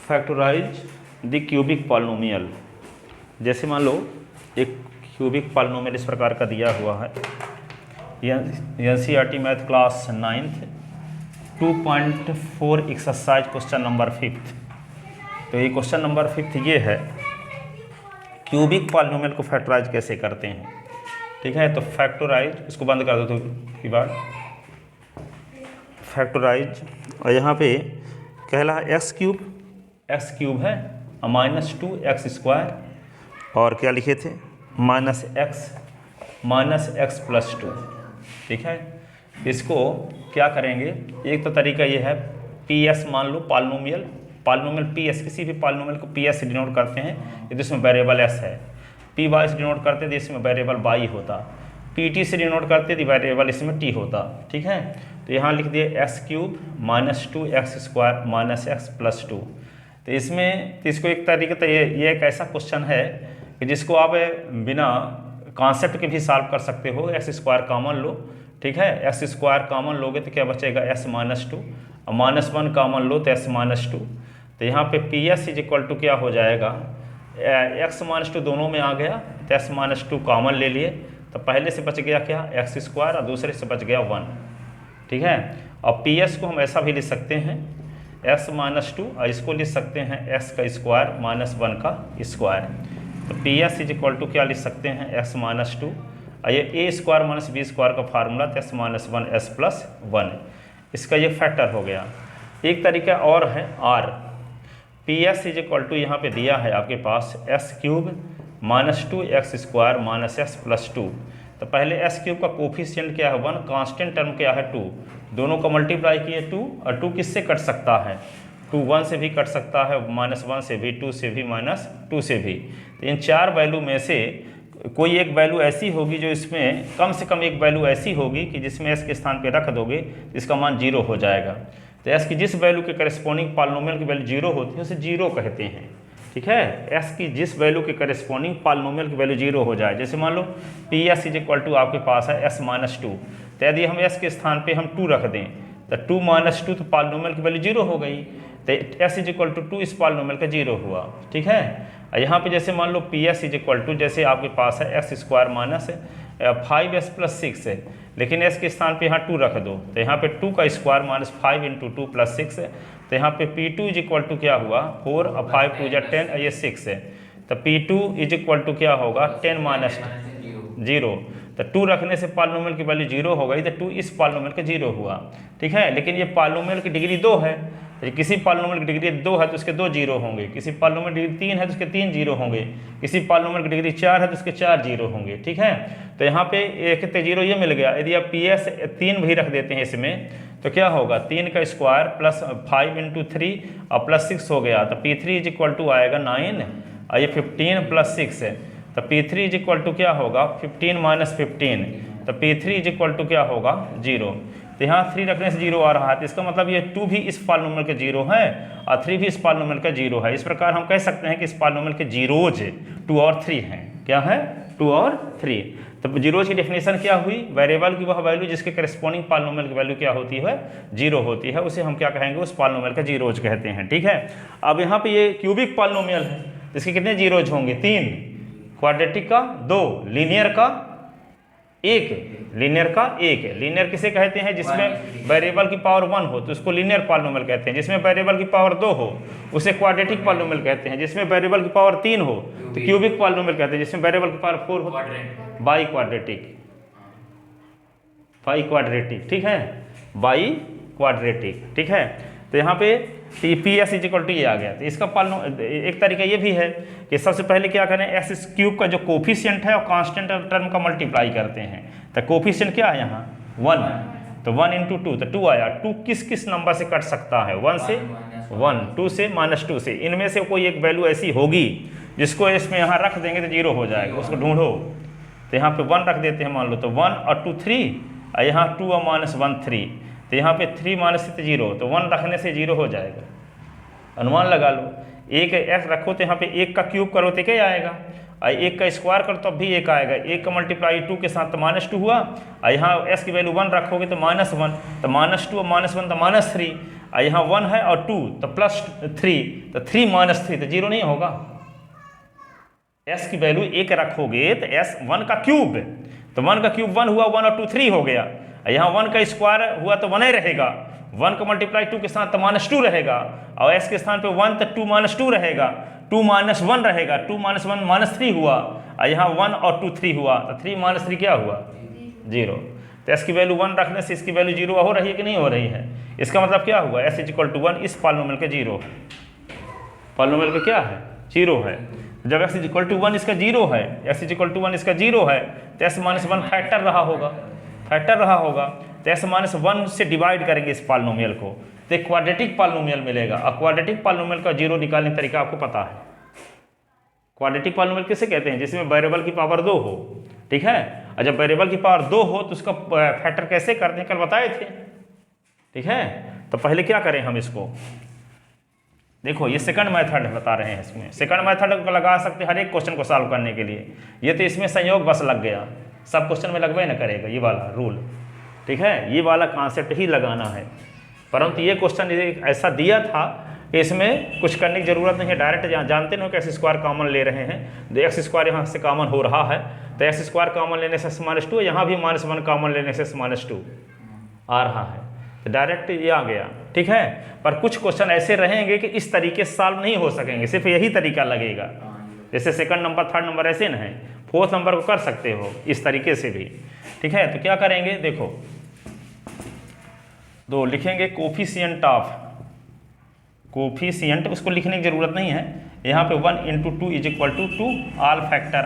Factorise the cubic polynomial. जैसे मान लो एक क्यूबिक पॉलिनोमियल इस प्रकार का दिया हुआ है, NCERT math class 9th 2.4 exercise question number 5th। तो ये क्वेश्चन नंबर 5th ये है, क्यूबिक पॉलिनोमियल को फैक्टराइज कैसे करते हैं। ठीक है, तो फैक्टराइज, इसको बंद कर दो तो की बात फैक्टराइज, और यहाँ पे कहला एक्स क्यूब है -2x², और क्या लिखे थे -x +2। ठीक है, इसको क्या करेंगे, एक तो तरीका ये है PS मान लो पॉलिनोमियल PS, किसी भी पॉलिनोमियल को PS से डिनोट करते हैं यदि इसमें वेरिएबल s है, PY से डिनोट करते थे इसमें वेरिएबल y होता, PT से डिनोट करते थे वेरिएबल इसमें t होता। ठीक है, तो यहाँ लिख दिए x³ -2x² -x +2। तो इसमें तो इसको एक तरीके तो ये एक ऐसा क्वेश्चन है कि जिसको आप बिना कॉन्सेप्ट के भी सॉल्व कर सकते हो। x² कॉमन लो, ठीक है, x² कॉमन लोगे तो क्या बचेगा s -2, और -1 कॉमन लो तो s -2। तो यहाँ पे PS = क्या हो जाएगा, x -2 दोनों में आ गया तो s -2 कॉमन ले लिए, तो पहले से बच गया क्या x² और दूसरे से बच गया 1। ठीक है, और PS को हम ऐसा भी लिख सकते हैं s -2, और इसको लिख सकते हैं s² -1 का स्क्वायर। तो PS = क्या लिख सकते हैं s -2, और ये a² - b² का फार्मूला तो s -1 s +1, इसका ये फैक्टर हो गया। एक तरीका और है r, PS = यहाँ पे दिया है आपके पास s³ -2x² -s +2। तो पहले s³ का कोफिशिएंट क्या है 1, कांस्टेंट टर्म क्या है 2, दोनों का मल्टीप्लाई किए 2, और 2 किससे कट सकता है 2 1 से भी कट सकता है, -1 से भी, 2 से भी, -2 से भी। तो इन चार वैल्यू में से कोई एक वैल्यू ऐसी होगी जो इसमें कम से कम एक वैल्यू ऐसी होगी कि जिसमें s के स्थान पे रख दोगे तो इसका मान 0 हो जाएगा। तो s की जिस वैल्यू के करस्पॉन्डिंग पॉलिनोमियल की वैल्यू 0 होती है उसे 0 कहते हैं। ठीक है, s की जिस वैल्यू के करस्पॉन्डिंग पॉलिनोमियल की वैल्यू 0 हो जाए, जैसे मान लो PS = आपके पास है s -2, तो यदि हम s के स्थान पे हम 2 रख दें तो 2 -2 तो पॉलिनोमियल की वैल्यू 0 हो गई, तो s = 2 इस पॉलिनोमियल का 0 हुआ। ठीक है, यहाँ पे जैसे मान लो PS = जैसे आपके पास है x² -5s + 6 है, लेकिन s के स्थान पे यहाँ 2 रख दो, तो यहाँ पे 2 का स्क्वायर -5 × 2 + 6 है, तो यहाँ पे P2 = क्या हुआ 4, और 5 2 = 10, ये 6 है, तो P2 = क्या होगा 10 - 0। तो 2 रखने से पॉलिनोमियल की वैल्यू 0 हो गई, तो 2 इस पॉलिनोमियल का 0 हुआ। ठीक है, लेकिन ये पॉलिनोमियल की डिग्री 2 है, किसी पॉलिनोमियल की डिग्री 2 है तो उसके 2 0 होंगे, किसी पॉलिनोमियल की डिग्री 3 है तो उसके 3 0 होंगे, किसी पॉलिनोमियल की डिग्री 4 है तो उसके 4 0 होंगे। ठीक है, तो यहाँ पे एक 0 ये मिल गया। यदि आप PS 3 भी रख देते हैं इसमें तो क्या होगा 3 का स्क्वायर +5 × 3 और +6 हो गया, तो P3 = आएगा 9, और ये 15 + 6 है, तो P3 = क्या होगा 15 - 15, तो P3 = क्या होगा 0। तो यहाँ 3 रखने से 0 आ रहा है, तो इसका मतलब ये 2 भी इस पॉलिनोमियल का 0 है और 3 भी इस पॉलिनोमियल का 0 है। इस प्रकार हम कह सकते हैं कि इस पॉलिनोमियल के जीरोज 2 और 3 हैं। क्या है 2 और 3। तो जीरोज की डेफिनेशन क्या हुई, वेरिएबल की वह वैल्यू जिसके करस्पॉन्डिंग पॉलिनोमियल की वैल्यू क्या होती है 0 होती है, उसे हम क्या कहेंगे उस पॉलिनोमियल का जीरोज कहते हैं। ठीक है, अब यहाँ पे ये क्यूबिक पॉलिनोमियल है, इसके कितने जीरोज होंगे 3, क्वाड्रेटिक का 2, लीनियर का 1 है। लीनियर किसे कहते हैं, जिसमें वेरिएबल की पावर 1 हो तो उसको लीनियर पॉलिनोमियल कहते हैं, जिसमें वेरिएबल की पावर 2 हो उसे क्वाड्रेटिक पॉलिनोमियल कहते हैं, जिसमें वेरिएबल की पावर 3 हो तो क्यूबिक पॉलिनोमियल कहते हैं, जिसमें वेरिएबल की पावर 4 हो बाई क्वाड्रेटिक। ठीक है, बाई क्वाड्रेटिक। ठीक है, तो यहाँ पे PS = ये आ गया। तो इसका एक तरीका ये भी है कि सबसे पहले क्या करें s³ का जो कोफिशिएंट है और कांस्टेंट टर्म का मल्टीप्लाई करते हैं। तो कोफिशिएंट क्या है यहाँ 1, तो 1 × 2 तो 2 आया। 2 किस नंबर से कट सकता है 1 से 1, 2 से -2 से, इनमें से कोई एक वैल्यू ऐसी होगी जिसको इसमें यहाँ रख देंगे तो 0 हो जाएगा, उसको ढूंढो। तो यहाँ पे 1 रख देते हैं, मान लो तो 1 और 2 3, और यहाँ 2 और -1 3, तो यहाँ पे 3 - 6 0, तो 1 रखने से 0 हो जाएगा। अनुमान लगा लो, एक x रखो तो यहाँ पे 1 का क्यूब करो तो क्या आएगा, और 1 का स्क्वायर करो तो भी 1 आएगा, 1 का मल्टीप्लाई 2 के साथ तो -2 हुआ, और यहाँ s की वैल्यू 1 रखोगे तो -1, तो -2 और -1 तो -3, और यहाँ 1 है और 2 तो +3, तो 3 - 3 तो 0 नहीं होगा। s की वैल्यू 1 रखोगे तो s 1 का क्यूब, तो 1 का क्यूब 1 हुआ, 1 और 2 3 हो गया। यहाँ 1 का स्क्वायर हुआ तो 1 ही रहेगा, 1 का मल्टीप्लाई 2 के साथ तो -2 रहेगा, और s के स्थान पे 1 तो 2 - 2 रहेगा, 2 - 1 रहेगा, 2 - 1 -3 हुआ, और यहाँ 1 और 2 3 हुआ, तो 3 - 3 क्या हुआ 0। तो s की वैल्यू 1 रखने से इसकी वैल्यू 0 हो रही है कि नहीं हो रही है। इसका मतलब क्या हुआ, s = 1 इस पॉलिनोमियल के 0 है, पॉलिनोमियल का क्या है 0 है। जब x = 1 इसका 0 है, x = 1 इसका 0 है, तो s - 1 फैक्टर रहा होगा, फैक्टर रहा होगा, तो s - 1 से डिवाइड करेंगे इस पॉलिनोमियल को, तो एक क्वाड्रेटिक पॉलिनोमियल मिलेगा। और क्वाड्रेटिक पॉलिनोमियल का 0 निकालने का तरीका आपको पता है। क्वाड्रेटिक पॉलिनोमियल किसे कहते हैं, जिसमें वेरिएबल की पावर 2 हो, ठीक है। और जब वेरिएबल की पावर 2 हो तो उसका फैक्टर कैसे करते हैं कल बताए थे, ठीक है। तो पहले क्या करें हम इसको, देखो ये सेकंड मेथड बता रहे हैं, इसमें सेकंड मेथड को लगा सकते हैं हर एक क्वेश्चन को सॉल्व करने के लिए। ये तो इसमें संयोग बस लग गया, सब क्वेश्चन में लगवे ना करेगा ये वाला रूल, ठीक है, ये वाला कॉन्सेप्ट ही लगाना है। परंतु ये क्वेश्चन ऐसा दिया था कि इसमें कुछ करने की जरूरत नहीं है, डायरेक्ट जानते नहीं कि x² कॉमन ले रहे हैं, तो x² यहाँ से कॉमन हो रहा है, तो x² कॉमन लेने से -2, यहाँ भी -1 कॉमन लेने से -2 आ रहा है, तो डायरेक्ट ये आ गया, ठीक है। पर कुछ क्वेश्चन ऐसे रहेंगे कि इस तरीके से सॉल्व नहीं हो सकेंगे, सिर्फ यही तरीका लगेगा। जैसे सेकंड नंबर थर्ड नंबर ऐसे न है, फोर्थ नंबर को कर सकते हो इस तरीके से भी, ठीक है। तो क्या करेंगे, देखो दो लिखेंगे कोफिशिएंट ऑफ, कोफिशिएंट उसको लिखने की जरूरत नहीं है, यहाँ पे 1 × 2 = 2, ऑल फैक्टर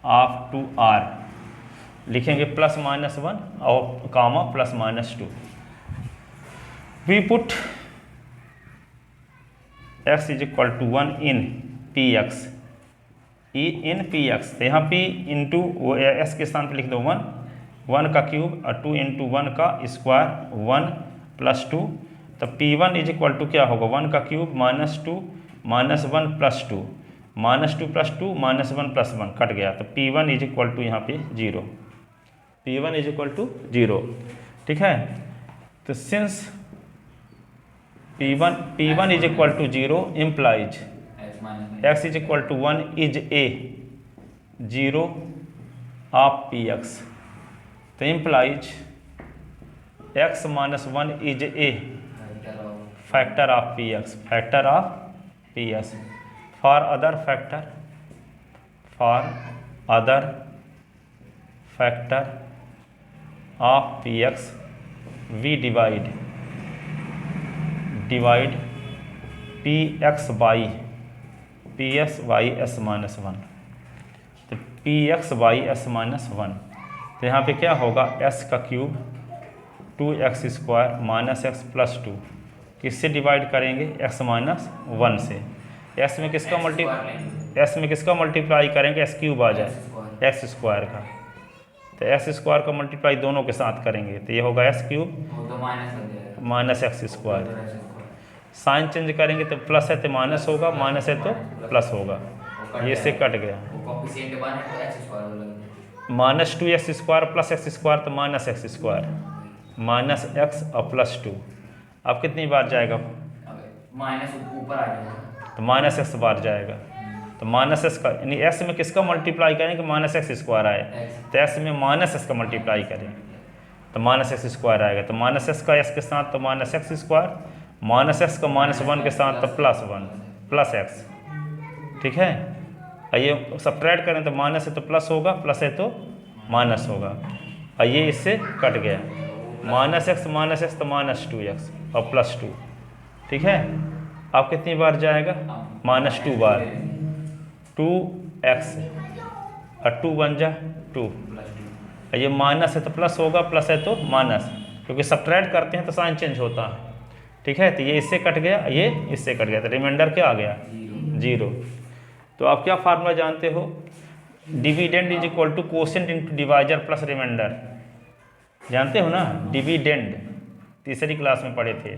ऑफ 2r लिखेंगे +-1 और comma +-2। We put x = 1 in px, in px, तो यहाँ p इंटू s के स्थान पर लिख दो 1 का क्यूब और 2 × 1 का स्क्वायर 1 + 2, तो p1 = क्या होगा 1 का क्यूब -2 -1 + 2, -2 + 2 -1 + 1 कट गया, तो p1 = यहाँ पे 0, p1 = 0, ठीक है। तो since p1 = 0 implies x = 1 is a 0 of px, तो implies x - 1 is a factor of px, for other factor of px we divide px by s-1, तो px by s-1, तो यहाँ पे क्या होगा s का क्यूब 2x² -x + 2, किससे divide करेंगे x - 1 से, s में किसका मल्टीप्लाई करेंगे, s³ आ जाए x² का, तो x² का मल्टीप्लाई दोनों के साथ करेंगे, तो ये होगा s³ -x², साइन चेंज करेंगे तो प्लस है तो माइनस होगा, माइनस है तो प्लस होगा, ये से कट गया, -2x² + x² तो -x² -x और +2, अब कितनी बार जाएगा, माइनस ऊपर आ जाएगा, तो -x बार जाएगा, तो -s का यानी s में किसका मल्टीप्लाई करें कि -x² आए, तो s में -s का मल्टीप्लाई करें तो -x² आएगा, तो -s का s के साथ तो -x², -s का -1 के साथ तो +1 +x, ठीक है। ये सब्ट्रैक्ट करें तो माइनस है तो प्लस होगा, प्लस है तो माइनस होगा, और ये इससे कट गया, -x तो -2x और +2, ठीक है। अब कितनी बार जाएगा, -2 बार, 2x और 2 बन जा 2, ये माइनस है तो प्लस होगा, प्लस है तो माइनस, क्योंकि सब्ट्रैक्ट करते हैं तो साइन चेंज होता है, ठीक है। तो ये इससे कट गया, ये इससे कट गया, तो रिमाइंडर क्या आ गया 0। तो आप क्या फार्मूला जानते हो, dividend = quotient × divisor plus remainder, जानते हो ना, डिविडेंड तीसरी क्लास में पढ़े थे,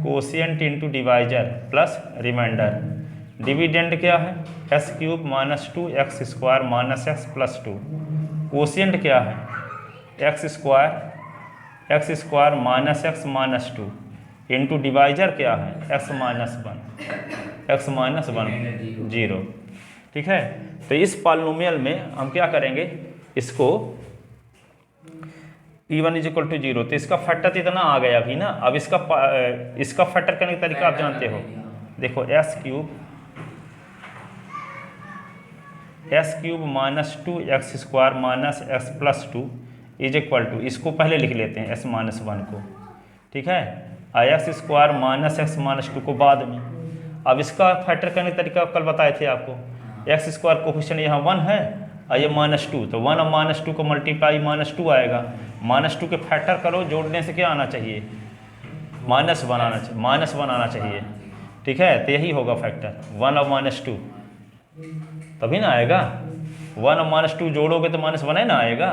quotient × divisor plus remainder. Dividend क्या है, s³ -2x² -x + 2, क्वोशिएंट क्या है x² x square minus x minus two into divisor क्या है एक्स माइनस वन जीरो। ठीक है, तो इस पॉलिनोमियल में हम क्या करेंगे, इसको P1 is equal to zero, तो इसका फैक्टर इतना आ गया अभी ना। अब इसका फैक्टर करने का तरीका आप जानते हो, देखो s cube minus two x square minus x plus two is equal to, इसको पहले लिख लेते हैं एस माइनस वन को। ठीक है, x square minus x minus two को बाद में। अब इसका फैक्टर करने का तरीका कल बताए थे आपको, एक्स स्क्वायर कोफिशिएंट यहाँ वन है और ये माइनस टू, तो वन और माइनस टू को मल्टीप्लाई माइनस टू आएगा, माइनस टू के फैक्टर करो, जोड़ने से क्या आना चाहिए माइनस वन आना चाहिए। ठीक है, तो यही होगा फैक्टर, वन और माइनस टू, तभी ना आएगा। वन और माइनस टू जोड़ोगे तो माइनस वन है ना आएगा,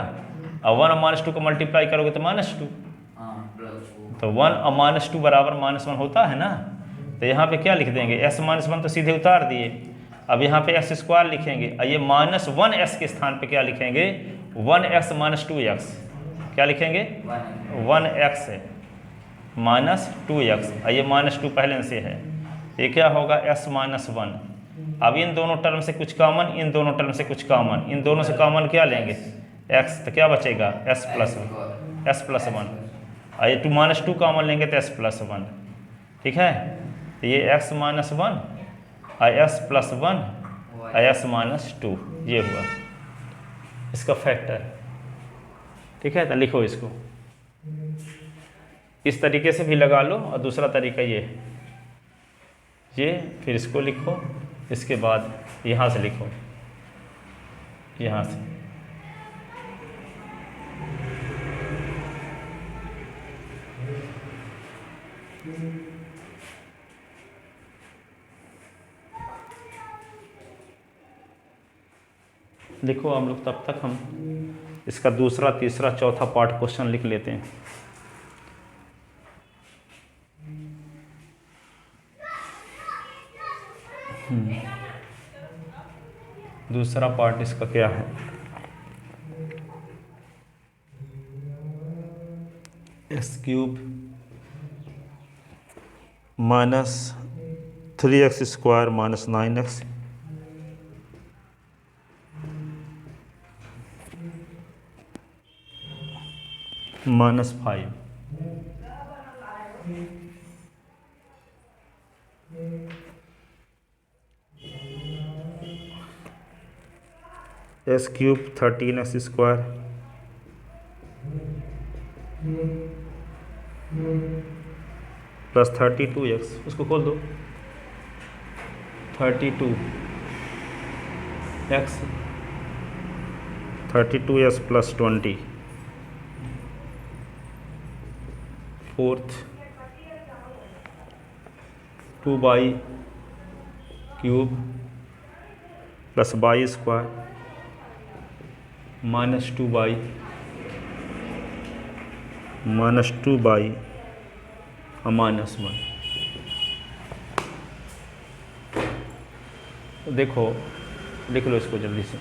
और वन और माइनस टू को मल्टीप्लाई करोगे तो माइनस टू, तो वन और माइनस टू बराबर माइनस वन होता है ना। तो यहाँ पे क्या लिख देंगे, एस माइनस वन तो सीधे उतार दिए, अब यहाँ पे एक्स स्क्वायर लिखेंगे, और ये माइनस वन एक्स के स्थान पे क्या लिखेंगे, one x minus two x, क्या लिखेंगे one x minus two x, और ये माइनस टू पहले से है, ये क्या होगा एस माइनस वन। अब इन दोनों टर्म से कुछ कॉमन, इन दोनों टर्म से कुछ कॉमन, इन दोनों से कॉमन क्या लेंगे एक्स, तो क्या बचेगा एस प्लस वन, और ये टू माइनस टू कॉमन लेंगे तो एस प्लस वन। ठीक है, तो ये एक्स माइनस वन और एस प्लस वन और एस माइनस टू, ये हुआ इसका फैक्टर। ठीक है, तो लिखो इसको इस तरीके से भी लगा लो, और दूसरा तरीका ये फिर इसको लिखो, इसके बाद यहाँ से लिखो, यहाँ से देखो हम लोग, तब तक हम इसका दूसरा तीसरा चौथा पार्ट क्वेश्चन लिख लेते हैं। दूसरा पार्ट इसका क्या है, x cube minus three x square minus nine x minus five, x cube 13x square plus 32x, उसको खोल दो, 32x plus 20, fourth 2y cube plus y square minus 2y और माइनस 1। देखो लिख लो इसको जल्दी से,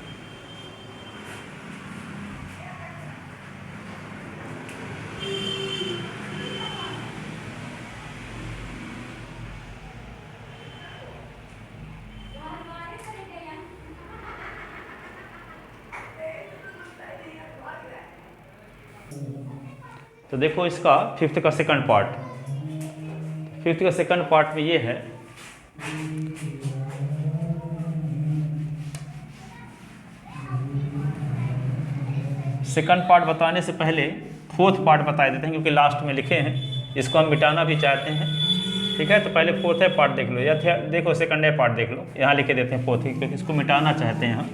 तो देखो इसका फिफ्थ का सेकंड पार्ट में ये है, सेकंड पार्ट बताने से पहले फोर्थ पार्ट बता देते हैं, क्योंकि लास्ट में लिखे हैं, इसको हम मिटाना भी चाहते हैं। ठीक है, तो पहले फोर्थ है पार्ट देख लो, या देखो सेकंड है पार्ट देख लो, यहाँ लिखे देते हैं फोर्थ ही, क्योंकि इसको मिटाना चाहते हैं हम,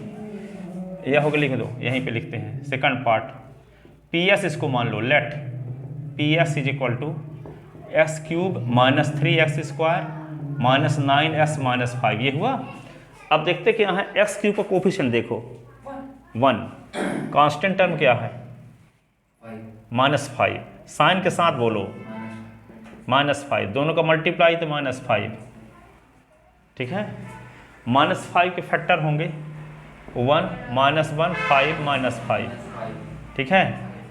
यह होगा लिख दो, यहीं पे लिखते हैं सेकंड पार्ट। पी एस इसको मान लो, let P S is equal to x cube minus 3x square minus 9x minus 5, ये हुआ। अब देखते कि यहाँ एक्स क्यूब का कोफिशिएंट देखो 1, कांस्टेंट टर्म क्या है -5, साइन के साथ बोलो -5, दोनों का मल्टीप्लाई तो -5। ठीक है, -5 के फैक्टर होंगे 1 -1 5 -5। ठीक है,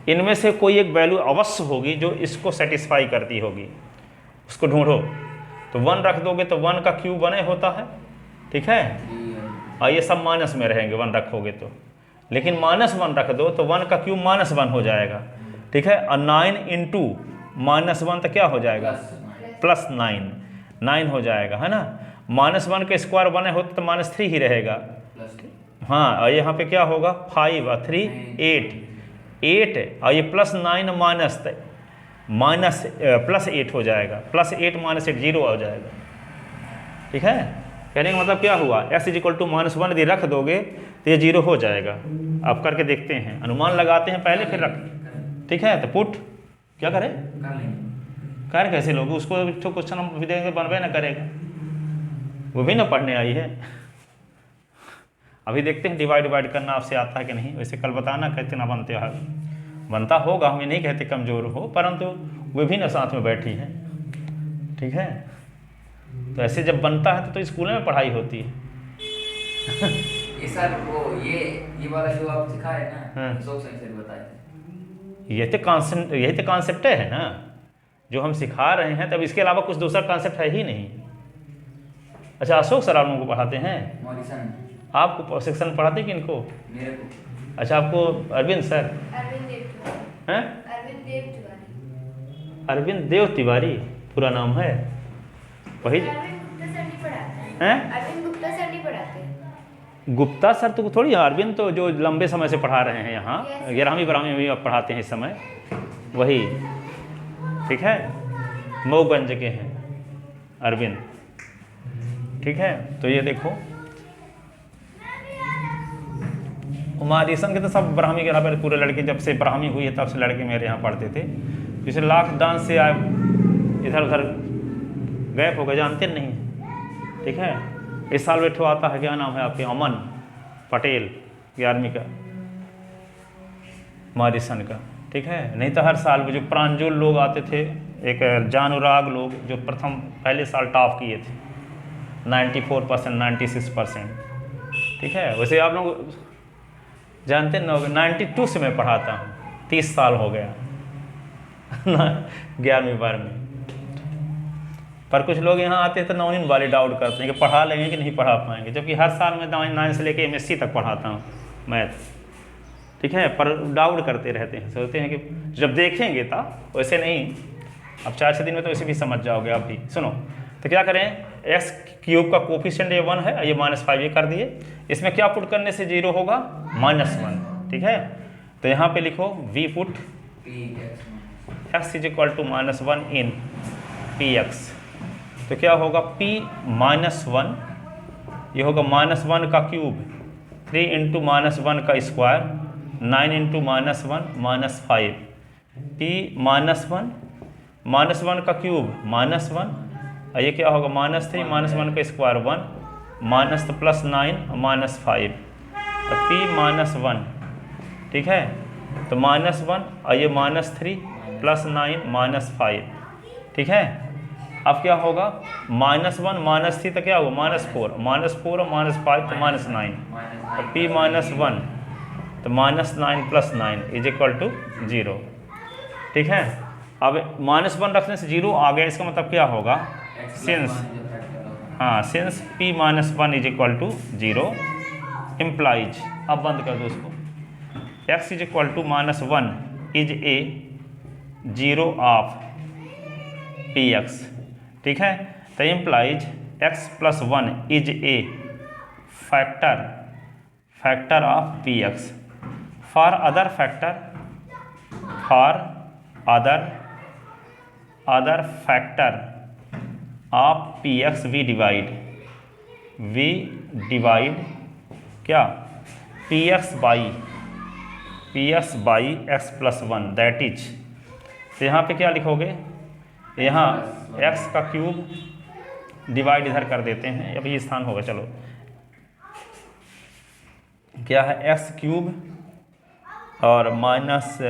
इनमें से कोई एक वैल्यू अवश्य होगी जो इसको सेटिस्फाई करती होगी, उसको ढूंढो। तो 1 रख दोगे तो 1 का क्यूब 1 होता है, ठीक है। और ये सब माइनस में रहेंगे 1 रखोगे तो, लेकिन -1 रख दो तो 1 का क्यूब -1 हो जाएगा, ठीक है। और 9 इंटू -1 तो क्या हो जाएगा, +9, 9 हो जाएगा, है ना। -1 का स्क्वायर 1 होता तो -3 ही रहेगा, हाँ। और यहाँ पे क्या होगा, 5 और 3 8 और ये +9 +8 हो जाएगा, +8 -8 0 हो जाएगा, ठीक है। कहने का मतलब क्या हुआ, x = -1 यदि रख दोगे तो ये 0 हो जाएगा। अब करके देखते हैं, अनुमान लगाते हैं पहले फिर रख, ठीक है। तो पुट क्या करें, कर कैसे लोगे, उसको तो क्वेश्चन हम भी देंगे बनवे ना करेगा, वो भी ना पढ़ने आई है। अभी देखते हैं डिवाइड करना आपसे आता है कि नहीं, वैसे कल बताना कहते ना बनते हो, बनता होगा, हम ये नहीं कहते कमज़ोर हो, परंतु वे भी ना साथ में बैठी हैं, ठीक है। तो ऐसे जब बनता है तो स्कूल में पढ़ाई होती है। ये सर वो ये वाला जो आप सिखा रहे हैं ना, अशोक सर बताए थे, यही तो कॉन्सेप्ट है ना जो हम सिखा रहे हैं, तब इसके अलावा कुछ दूसरा कॉन्सेप्ट है ही नहीं। अच्छा, अशोक सर आप लोगों को पढ़ाते हैं, आपको सेक्शन पढ़ाते हैं किनको, मेरे को। अच्छा, आपको अरविंद सर हैं, अरविंद देव तिवारी पूरा नाम है, वही हैं। गुप्ता सर तो थोड़ी, अरविंद तो जो लंबे समय से पढ़ा रहे हैं यहाँ 11वीं 12वीं में भी आप पढ़ाते हैं इस समय, वही, ठीक है। मऊगंज के हैं अरविंद, ठीक है। तो ये देखो उमादिशन के तो सब ब्राह्मी के यहाँ पूरे लड़के, जब से ब्राह्मी हुई है तब से लड़के मेरे यहाँ पढ़ते थे। जैसे लॉकडाउन से आए इधर उधर गैप हो गए, जानते नहीं, ठीक है। इस साल बैठो आता है, क्या नाम है आपके, अमन पटेल 11वीं का मादिसन का, ठीक है। नहीं तो हर साल जो प्रांजल लोग आते थे, एक जानुराग लोग जो पहले साल टॉप किए थे 94% 96%, ठीक है। वैसे आप लोग जानते न, 92 से मैं पढ़ाता हूँ, 30 साल हो गया 11वीं 12वीं। पर कुछ लोग यहाँ आते हैं तो 9 वाले डाउट करते हैं कि पढ़ा लेंगे कि नहीं पढ़ा पाएंगे, जबकि हर साल मैं 9 से लेकर MSc तक पढ़ाता हूँ मैथ, ठीक है। पर डाउट करते रहते हैं, सोचते हैं कि जब देखेंगे तो वैसे नहीं, अब 4-6 दिन में तो वैसे भी समझ जाओगे आप भी। सुनो, तो क्या करें, x³ का कोफिशिएंट ये 1 है, ये -5 ये कर दिए, इसमें क्या पुट करने से 0 होगा, -1, ठीक है। तो यहाँ पे लिखो v put x = -1 in px, तो क्या होगा p -1, ये होगा -1 का क्यूब 3 इंटू -1 का स्क्वायर 9 इंटू -1 -5, p -1 का क्यूब -1, और ये क्या होगा -3 -1 का स्क्वायर 1 माइनस तो +9 -5, तो p -1, ठीक है। तो -1 और ये -3 +9 -5, ठीक है। अब क्या होगा, -1 -3 तो क्या होगा, -4 और -5 तो -9, तो p -1 तो -9 + 9 = 0, ठीक है। अब -1 रखने से 0 आ गया, इसका मतलब क्या होगा, सिंस p -1 = 0 इम्प्लाइज, अब बंद कर दो उसको, x = -1 is a 0 of px, ठीक है। तो implies x + 1 is a factor of px, for other factor of px we divide क्या, px by x + 1 that is, तो यहाँ पे क्या लिखोगे, यहाँ x का क्यूब डिवाइड इधर कर देते हैं, अभी स्थान होगा, चलो क्या है, x³ और -x³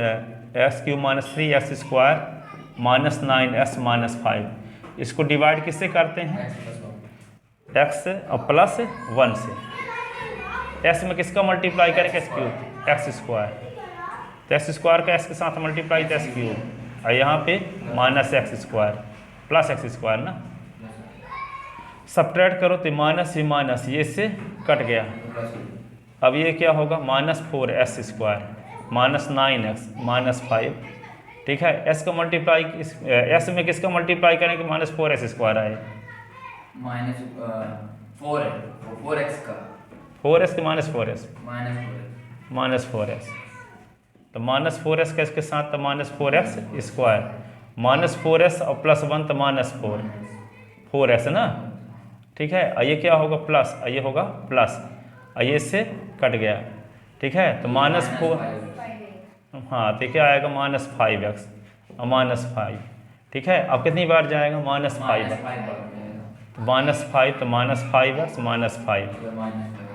-3x² -9s -5, इसको डिवाइड किससे करते हैं, x और +1 से, s में किसका मल्टीप्लाई करेंगे, x³ x², तो एक्स स्क्वायर का एक्स के साथ मल्टीप्लाई तो एक्स क्यूब, और यहाँ पे minus x square plus x square ना, सब्ट्रैक्ट करो तो माइनस ही माइनस ये इससे कट गया। अब ये क्या होगा, minus 4s square minus 9x minus 5, ठीक है। एस का मल्टीप्लाई एस में किसका मल्टीप्लाई करें कि माइनस 4s स्क्वायर आए, माइनस 4 है, 4x का 4s के माइनस 4s माइनस 4x, तो माइनस 4s का इसके साथ तो minus 4x square minus 4s और प्लस 1 तो माइनस 4s ना, ठीक है। और ये क्या होगा प्लस, और ये होगा प्लस, और ये इससे कट गया, ठीक है। तो माइनस 4, हाँ तो क्या आएगा माइनस 5x और माइनस 5, ठीक है। अब कितनी बार जाएगा माइनस 5, तो माइनस 5 तो माइनस 5x माइनस 5,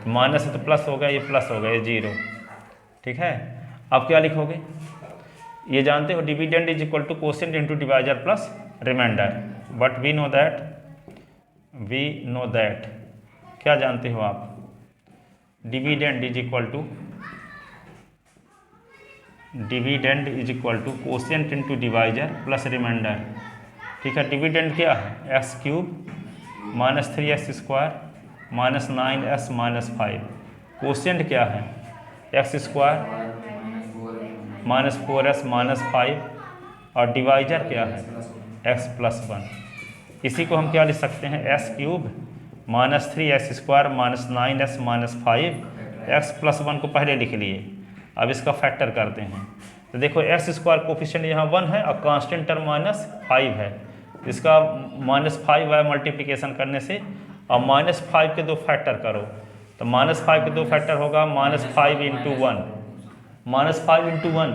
तो माइनस है तो प्लस हो गया, ये प्लस हो गया, ये 0, ठीक है। अब क्या लिखोगे, ये जानते हो dividend is equal to quotient into divisor plus remainder, but we know that क्या जानते हो आप, dividend is equal to quotient into divisor plus remainder, ठीक है। डिविडेंड क्या है, x cube minus 3x square minus 9s minus 5, quotient क्या है x square minus 4s minus 5, और डिवाइजर क्या है x प्लस 1। इसी को हम क्या लिख सकते हैं, x cube minus 3x square minus 9s minus 5, x plus 1 को पहले लिख लिए, अब इसका फैक्टर करते हैं। तो देखो एक्स स्क्वायर कोफिशिएंट यहाँ 1 है और कांस्टेंट टर्म माइनस 5 है, इसका माइनस 5 है मल्टीप्लिकेशन करने से, और माइनस 5 के 2 फैक्टर करो, तो माइनस 5 के 2 फैक्टर होगा माइनस 5 इंटू 1, माइनस 5 इंटू 1,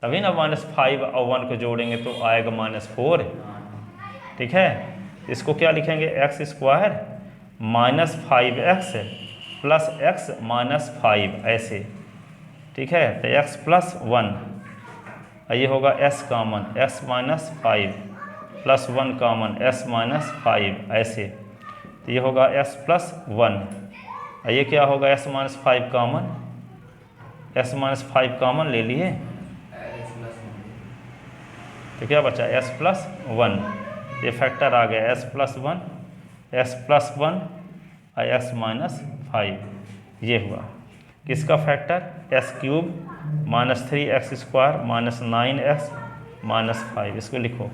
तभी ना माइनस 5 और 1 को जोड़ेंगे तो आएगा माइनस 4, ठीक है। इसको क्या लिखेंगे, x square minus 5x plus x minus 5 ऐसे, ठीक है। तो x प्लस 1, ये होगा s common x minus 5 plus 1 common s minus 5 ऐसे, तो ये होगा s प्लस 1, ये क्या होगा s minus 5 common, s minus 5 common ले लिए, तो क्या बचा s प्लस 1, ये फैक्टर आ गया s प्लस 1 s प्लस 1 और s माइनस 5, ये हुआ किसका factor, s cube minus 3x square minus 9x minus 5, इसको लिखो।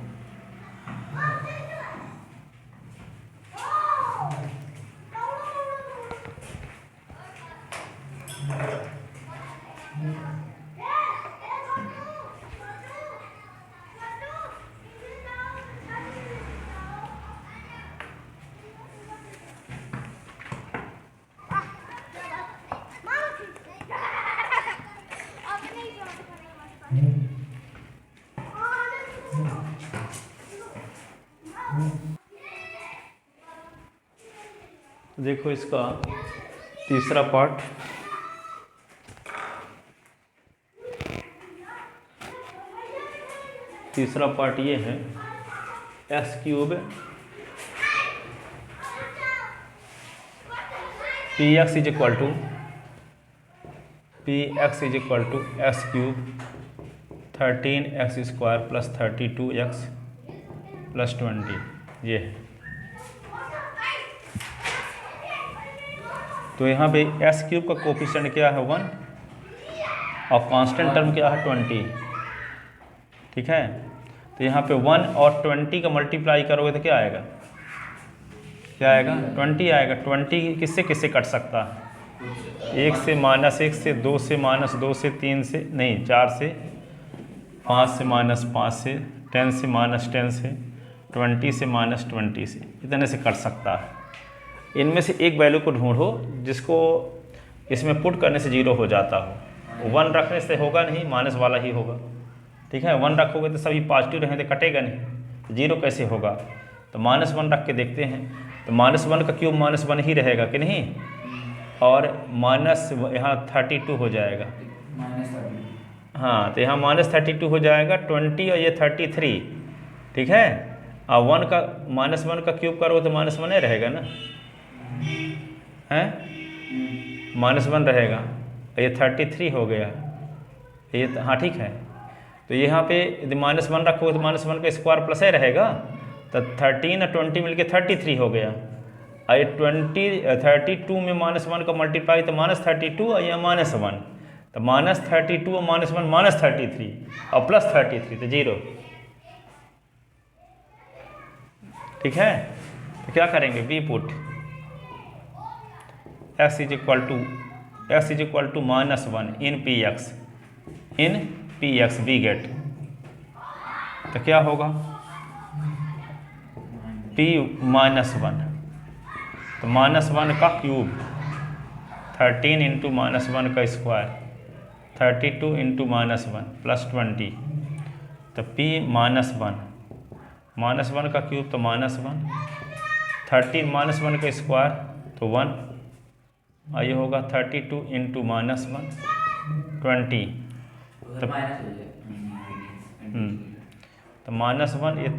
देखो इसका तीसरा पार्ट, तीसरा पार्ट ये है, x cube p x is equal to x cube 13x square plus 32x plus 20, ये है। तो यहाँ पे एक्स क्यूब का कोफिशिएंट क्या है 1 और कांस्टेंट टर्म क्या है 20, ठीक है। तो यहाँ पे 1 और 20 का मल्टीप्लाई करोगे तो क्या आएगा, 20 आएगा। 20 किससे किससे कट सकता है, 1 से माइनस 1 से, 2 से माइनस 2 से, 3 से नहीं 4 से, 5 से माइनस 5 से, 10 से माइनस 10 से, 20 से माइनस 20 से, इतने से कट सकता है। इनमें से एक वैल्यू को ढूंढो जिसको इसमें पुट करने से 0 हो जाता हो, 1 रखने से होगा नहीं, माइनस वाला ही होगा, ठीक है। 1 रखोगे तो सभी पॉजिटिव रहेंगे तो कटेगा नहीं, 0 कैसे होगा, तो -1 रख के देखते हैं। तो -1 का क्यूब -1 ही रहेगा कि नहीं, और माइनस यहाँ 32 हो जाएगा, हाँ तो यहाँ -32 हो जाएगा, 20 और ये 33, ठीक है। और 1 का -1 का क्यूब करो तो -1 रहेगा ना, है -1 रहेगा, ये 33 हो गया, ये हाँ ठीक है। तो यहाँ पे यदि -1 रखोगे तो -1 का स्क्वायर प्लस है रहेगा, तो 13 और 20 मिलके 33 हो गया। और 32 में -1 का मल्टीप्लाई तो -32 और यह -1, तो -32 और -1 -33 और +33 तो 0। ठीक है, तो क्या करेंगे, we put x is equal to -1 in px we get. तो क्या होगा, p -1, तो -1 का क्यूब 13 इंटू -1 का स्क्वायर 32 इंटू -1 प्लस 20, तो p -1 का क्यूब तो -1, 13 -1 का स्क्वायर तो 1, और ये होगा 32 इंटू -1 20, उधर माइनस हो जाए। तो -1 ये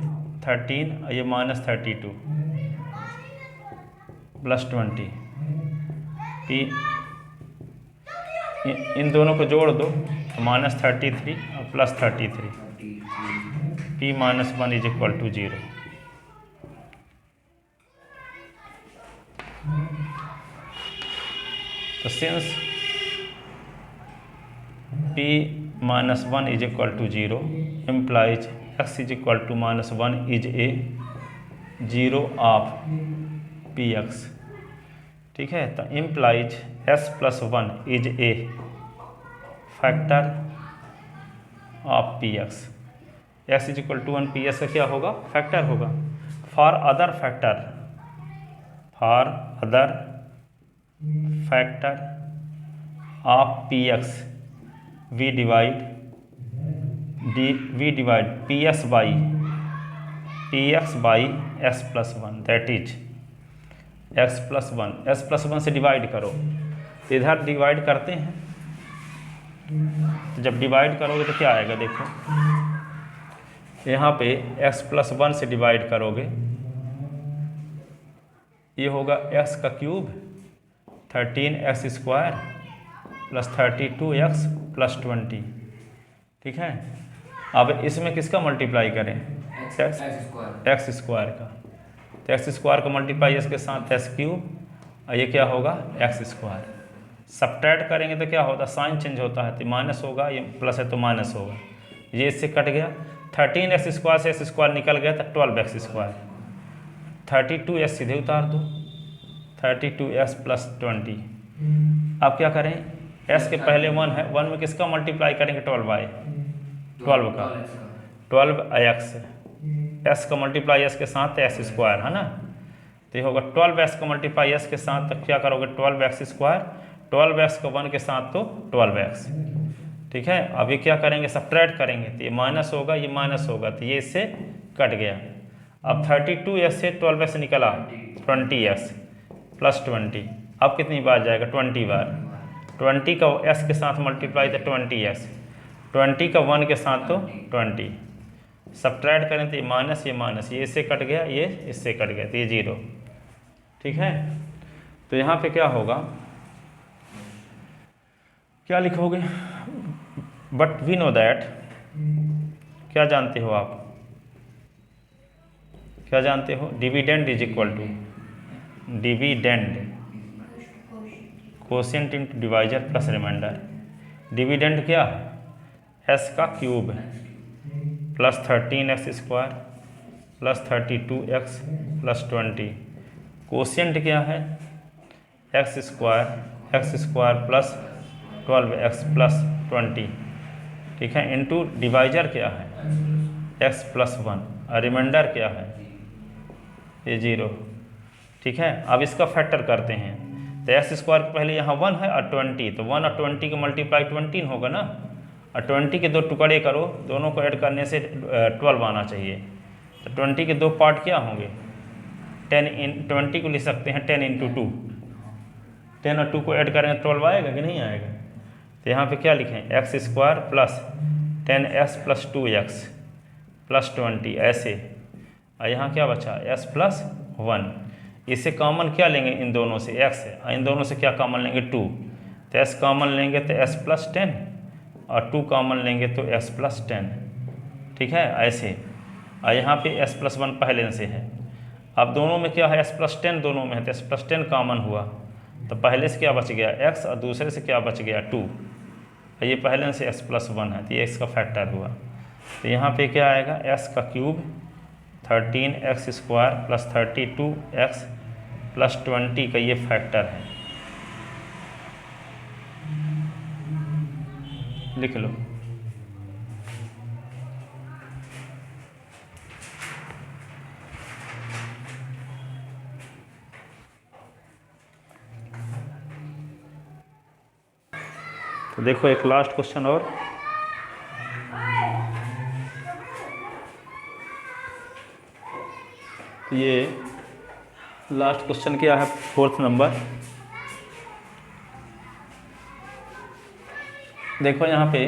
13 और ये -32 प्लस 20, इन दोनों को जोड़ दो तो -33 और +33, p -1 इज इक्वल टू 0। तो since p -1 is equal to 0 implies x is equal to -1 is a 0 of px। ठीक है, तो implies s + 1 is a factor of px। x is equal to 1 px का क्या होगा, फैक्टर होगा। For other factor of px we divide px by x + 1, that is x + 1 से divide करो, तो इधर डिवाइड करते हैं, तो जब डिवाइड करोगे तो क्या आएगा, देखो यहाँ पे x + 1 से डिवाइड करोगे, ये होगा x का cube 13x² plus 32x plus 20। ठीक है, अब इसमें किसका मल्टीप्लाई करें, एक्स स्क्वायर का, तो एक्स स्क्वायर का मल्टीप्लाई इसके साथ x³ और ये क्या होगा x²। सब्ट्रैक्ट करेंगे तो क्या होता है, साइन चेंज होता है, तो माइनस होगा, ये प्लस है तो माइनस होगा, ये इससे कट गया। 13x² से x² निकल गया तो 12x², 32x सीधे उतार दो, 32x प्लस 20। अब क्या करें, s के पहले 1 है, 1 में किसका मल्टीप्लाई करेंगे, 12 का, 12x, s का मल्टीप्लाई s के साथ x² है ना, तो ये होगा 12x का मल्टीप्लाई s के साथ, तो क्या करोगे 12x², 12x को 1 के साथ तो 12x। ठीक है, अभी क्या करेंगे, सब्ट्रैक्ट करेंगे, तो ये माइनस होगा, ये माइनस होगा, तो ये इससे कट गया। अब 32x से 12x निकला 20x प्लस 20, अब कितनी बार जाएगा, 20 बार। 20 का s के साथ मल्टीप्लाई तो 20x, 20 का 1 के साथ तो 20, सब्ट्रैक्ट करें तो ये माइनस, ये इससे कट गया, ये इससे कट गया, तो ये 0। ठीक है, तो यहाँ पे क्या होगा, क्या लिखोगे, बट वी नो दैट, क्या जानते हो आप, क्या जानते हो, dividend is equal to dividend quotient into divisor plus remainder. Dividend क्या है, s का cube plus 13x² plus 32x plus 20। Quotient क्या है, x² प्लस 12x प्लस 20। ठीक है, इंटू डिवाइजर क्या है, x + 1, और रिमाइंडर क्या है, ये 0। ठीक है, अब इसका फैक्टर करते हैं, तो x² के पहले यहाँ 1 है और 20, तो 1 और 20 का मल्टीप्लाई 20 होगा ना, और 20 के 2 टुकड़े करो, दोनों को ऐड करने से 12 आना चाहिए। तो 20 के 2 पार्ट क्या होंगे, 20 को लिख सकते हैं 10 × 2, 10 और 2 को ऐड करेंगे 12 आएगा कि नहीं आएगा। तो यहाँ पे क्या लिखें, x² plus 10x plus 2x plus 20 ऐसे, और यहाँ क्या बचा, s + 1। इससे कॉमन क्या लेंगे, इन दोनों से x है, और इन दोनों से क्या कॉमन लेंगे, 2, तो s कॉमन लेंगे तो s + 10 और 2 कॉमन लेंगे तो s प्लस 10, ठीक है ऐसे। और यहाँ पे s प्लस 1 पहले से है। अब दोनों में क्या है, s प्लस 10 दोनों में है, तो s प्लस 10 कॉमन हुआ, तो पहले से क्या बच गया x और दूसरे से क्या बच गया 2। ये पहले से s प्लस 1 है, तो ये x का फैक्टर हुआ। तो यहाँ पे क्या आएगा, s का cube 13x square plus 32x plus 20 का ये फैक्टर है, लिख लो। तो देखो एक लास्ट क्वेश्चन और, तो ये लास्ट क्वेश्चन क्या है, 4th नंबर। देखो यहाँ पे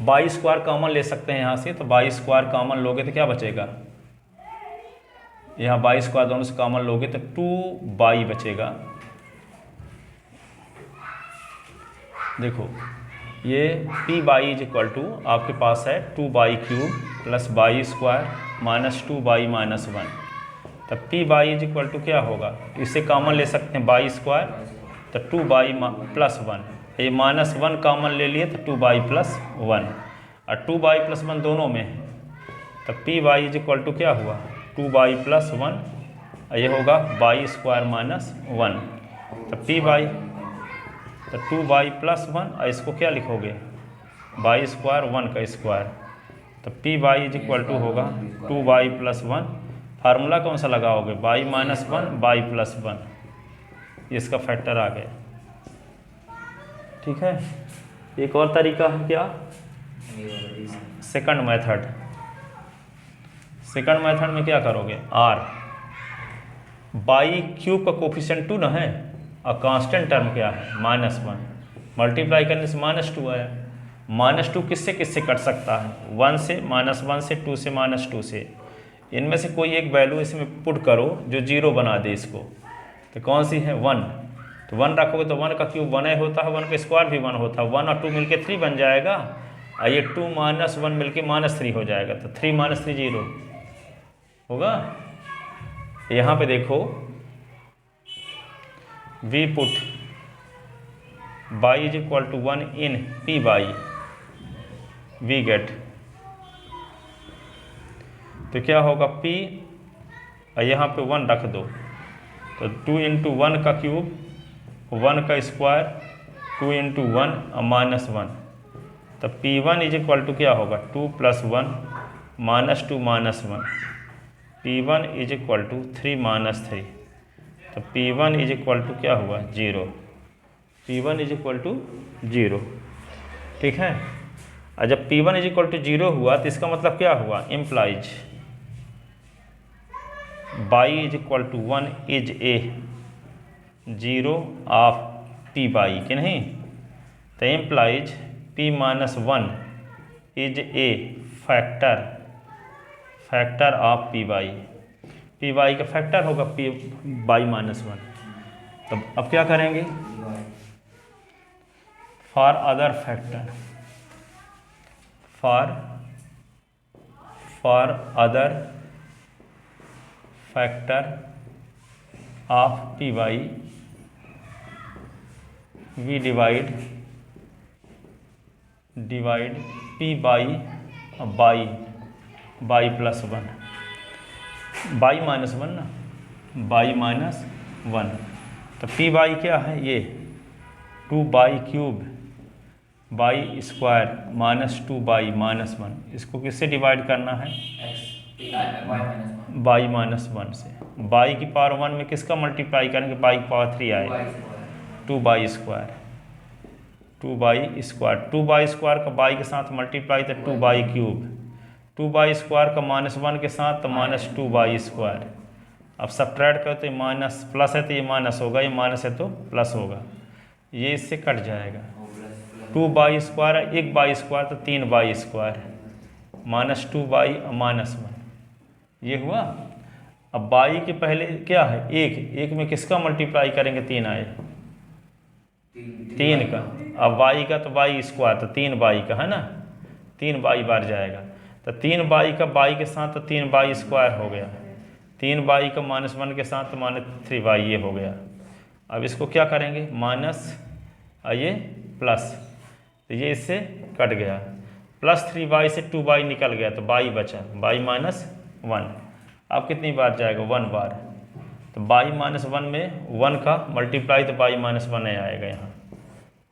बाई स्क्वायर कॉमन ले सकते हैं यहाँ से, तो बाई स्क्वायर कॉमन लोगे तो क्या बचेगा, यहाँ बाई स्क्वायर दोनों से कॉमन लोगे तो 2 बाई बचेगा। देखो ये p y is equal to आपके पास है 2 y cube plus y square minus 2 y minus 1, तब p y is equal to क्या होगा, इसे कॉमन ले सकते हैं बाई स्क्वायर, तो 2 बाई प्लस 1, ये माइनस 1 कॉमन ले लिए तो 2 बाई प्लस 1, और 2 बाई प्लस 1 दोनों में है, तब p y is equal to क्या हुआ 2 बाई प्लस 1, ये होगा बाई स्क्वायर माइनस 1, तब p बाई तो 2 बाई प्लस 1, और इसको क्या लिखोगे बाई स्क्वायर 1 का स्क्वायर, तो p y is equal to होगा 2 बाई प्लस 1, फार्मूला कौन सा लगाओगे बाई माइनस 1 बाई प्लस 1, इसका फैक्टर आ गया, ठीक है। एक और तरीका है क्या, सेकंड मेथड। सेकंड मेथड में क्या करोगे, r बाई क्यूब का कोफिशिएंट 2 ना है, और कांस्टेंट टर्म क्या है -1, मल्टीप्लाई करने से -2 आया। -2 किससे किससे कट सकता है, 1 से, -1 से, 2 से, -2 से, इनमें से कोई एक वैल्यू इसमें पुट करो जो 0 बना दे इसको, तो कौन सी है 1, तो 1 रखोगे तो 1 का क्यूब 1 ही होता है, 1 का स्क्वायर भी 1 होता है, 1 और 2 मिलके 3 बन जाएगा, और ये 2 - 1 मिलके -3 हो जाएगा, तो 3 - 3 0 होगा। यहाँ पे देखो we put y is equal to 1 in p y, we get, तो क्या होगा p, और यहाँ पे 1 रख दो, तो 2 इंटू 1 का क्यूब 1 का स्क्वायर 2 इंटू 1 और -1, तो p1 इज इक्वल टू क्या होगा 2 + 1 -2 -1, p1 इज इक्वल टू 3 - 3, तो p1 इज इक्वल टू क्या हुआ 0, p1 इज इक्वल टू 0, ठीक है। और जब p1 इज इक्वल टू 0 हुआ तो इसका मतलब क्या हुआ, implies y is equal to 1 is a 0 of p y, कि नहीं, तो implies p - 1 is a factor of p y, p y का फैक्टर होगा p बाई -1। तब अब क्या करेंगे, for other factor, for other factor of p y we divide p by y plus 1, y -1 ना, बाई -1, तो p बाई क्या है ये 2 y cube by square -2 by -1, इसको किससे डिवाइड करना है बाई -1 से, बाई की पावर 1 में किसका मल्टीप्लाई करेंगे बाई की पावर 3 आएगा, 2 बाई स्क्वायर 2 बाई स्क्वायर का बाई के साथ मल्टीप्लाई तो 2 बाई क्यूब, 2 बाई स्क्वायर का -1 के साथ तो -2 बाई स्क्वायर, अब सब्ट्रैक्ट करो तो ये माइनस प्लस है तो ये माइनस होगा, ये माइनस है तो प्लस होगा, ये इससे कट जाएगा, 2 बाई स्क्वायर है, 1 बाई स्क्वायर तो 3 बाई स्क्वायर है, -2 बाई और -1, ये हुआ। अब बाई के पहले क्या है 1 में किसका मल्टीप्लाई करेंगे 3 आए, 3 का, अब y का तो y स्क्वायर, तो 3y का है ना, 3y बार जाएगा, तो 3y का y के साथ तो 3y स्क्वायर हो गया, 3y का -1 के साथ तो -3y ये हो गया। अब इसको क्या करेंगे, माइनस ये प्लस, तो ये इससे कट गया, +3y से 2y निकल गया तो y बचा, y -1। अब कितनी बार जाएगा, 1 बार, तो y -1 में 1 का मल्टीप्लाई तो y -1 आएगा यहाँ,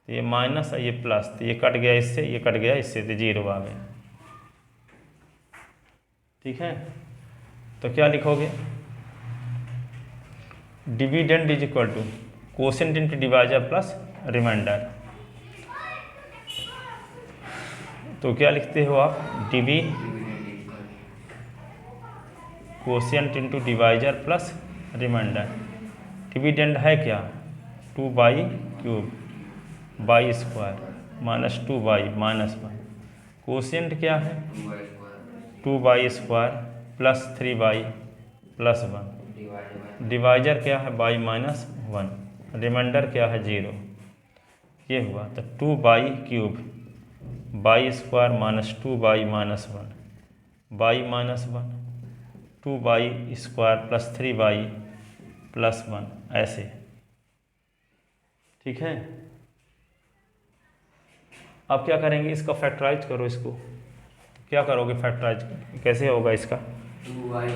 तो ये माइनस ये प्लस, तो ये कट गया इससे, ये कट गया इससे, तो 0 आ गया। ठीक है, तो क्या लिखोगे, dividend is equal to quotient into divisor plus remainder. तो क्या लिखते हो आप, डिवी quotient into divisor plus remainder. Dividend है क्या, 2y³ y square minus 2y -1, quotient क्या है 2y square plus 3y plus 1, divisor क्या है y -1, रिमाइंडर क्या है 0। ये हुआ तो 2y³ y square minus 2y -1 y -1, 2y square plus 3y plus 1, ऐसे। ठीक है, अब क्या करेंगे, इसका फैक्टराइज करो, इसको क्या करोगे फैक्टराइज, कैसे होगा इसका, 2y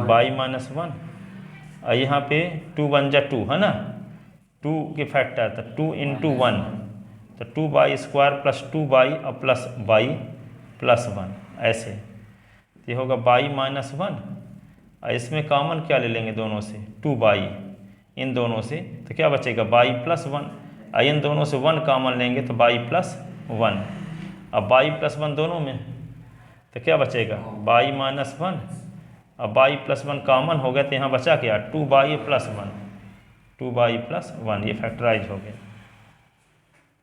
y -1, और यहाँ पे 2 1 जा 2 है ना, 2 के फैक्टर, तो 2 × 1, तो 2y स्क्वायर प्लस 2y और प्लस y प्लस 1, ऐसे। ये होगा y -1, और इसमें कॉमन क्या ले लेंगे दोनों से, 2y, इन दोनों से तो क्या बचेगा y + 1, और इन दोनों से 1 कॉमन लेंगे तो y + 1, अब y + 1 दोनों में तो क्या बचेगा y -1, अब y + 1 कॉमन हो गया तो यहाँ बचा क्या 2y + 1, 2y + 1, ये फैक्टराइज हो गया।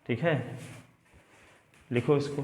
ठीक है, लिखो इसको।